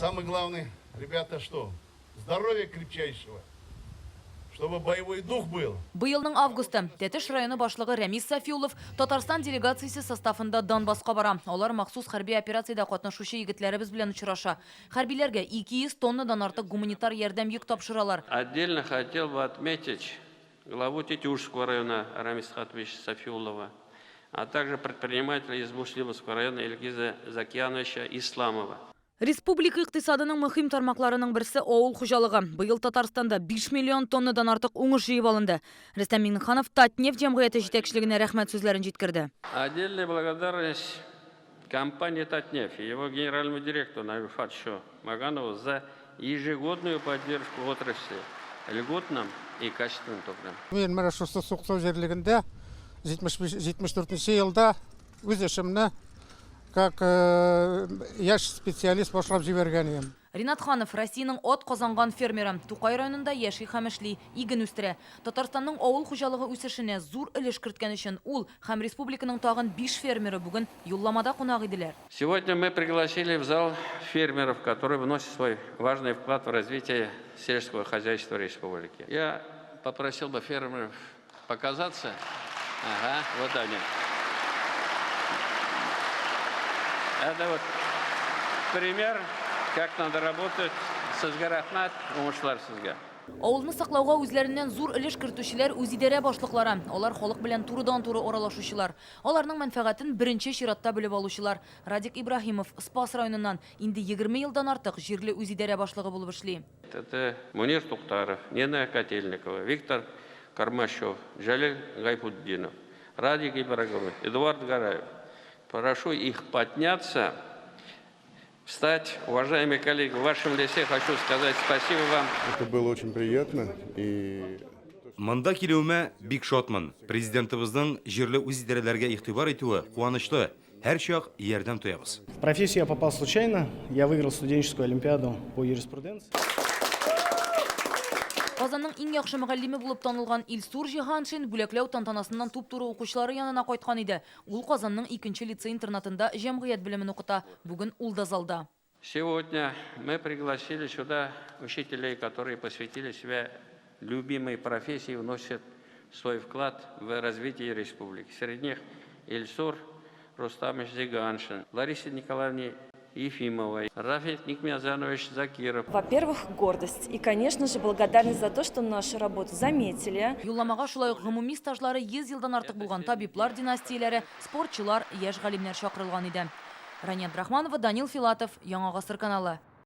самое главное, ребята, что? Здоровье крепчайшего. Чтобы боевой дух был. Быйылның августы Тәтеш районы башлыгы Рәмис Сафиулов Татарстан делегациясе составында Донбассқа бара. Олар махсус хәрби операцияда катнашучы егетләребез белән очраша. Хәрбиләргә 200 тоннадан артык гуманитар ярдәм йөк тапшыралар. Отдельно хотел бы отметить главу Тетюшского района Рамиса Хатвича Сафиулова, а также предпринимателя из Муслимовского района Ильгиза Закьяновича Исламова. Республика иктисадының мөһим тармакларының берсе авыл хуҗалыгы. Быел Татарстанда 5 миллион тоннадан артык уңыш җыеп алынды. Рөстәм Миңнеханов Татнефть җәмгыяте җитәкчелегенә рәхмәт сүзләрен җиткерде. Отдельная благодарность компании «Татнефть» и его генеральному директору Наилфатовичу Маганову за ежегодную поддержку отрасли льготным и качественным топливом. Мен мына Суқсу жерлегінде 74 елда өз эшемне как яш специалист башлап җибәргән идем. Ринат Ханов Россиянең от казанган фермеры. Тукай районында яши һәм эшли, иген үстерә. Татарстанның авыл хуҗалыгы үсешенә зур өлеш керткән өчен ул һәм республиканың тагын 5 фермеры бүген юлламада кунак иделәр. Сегодня мы пригласили в зал фермеров, которые вносят свой важный вклад в развитие сельского хозяйства республики. Я попросил бы фермеров показаться. Ага, вот они. Это вот пример, как надо работать со сгарахнат, умышлар сызга. Авылны саклауга үзләреннән зур өлеш кертүчеләр үзидарә башлыклары. Алар халык белән турыдан-туры аралашучылар. Аларның мәнфәгатен беренче чиратта белеп алучылар. Радик Ибрахимов Спас районыннан инде 20 елдан артык җирле үзидарә башлыгы булып эшли. Это Мунир Тухтаров, Нина Котельникова, Виктор Кармашев, Жалиль Гайфуддинов, Радик Ибрагимов, Эдуард Гараев. Прошу их подняться, встать. Уважаемые коллеги, в вашем лице хочу сказать спасибо вам. Это было очень приятно. Мында килеуемә бик шатмын. Президентыбызның җирле үзидарәләргә игътибар итүе куанычлы. Һәр чак ярдәм тоябыз. В профессию я попал случайно. Я выиграл студенческую олимпиаду по юриспруденции. Казанның иң яхшы мөгаллиме булып танылган Илсур Җиһаншин бүләкләү тантанасыннан туп-туры укучылары янына кайткан иде. Ул Казанның 2-нче лицей-интернатында җәмгыять белемен укыта. Бүген ул да залда. Сегодня мы пригласили сюда учителей, которые посвятили себя любимой профессии, вносят свой вклад в развитие республики. Среди них Ильсур Рустамович Зиганшин, Лариса Николаевна Ефимовой, Рафик Никмязанович Закиров. Во-первых, гордость и, конечно же, благодарность за то, что нашу работу заметили. Юлламага шулай ук гомуми стажлары 100 елдан артык булган табиблар династияләре, спортчылар, яшь галимнәр чакырылган иде. Рания Абдрахманова, Данил Филатов, Яңа гасыр каналы.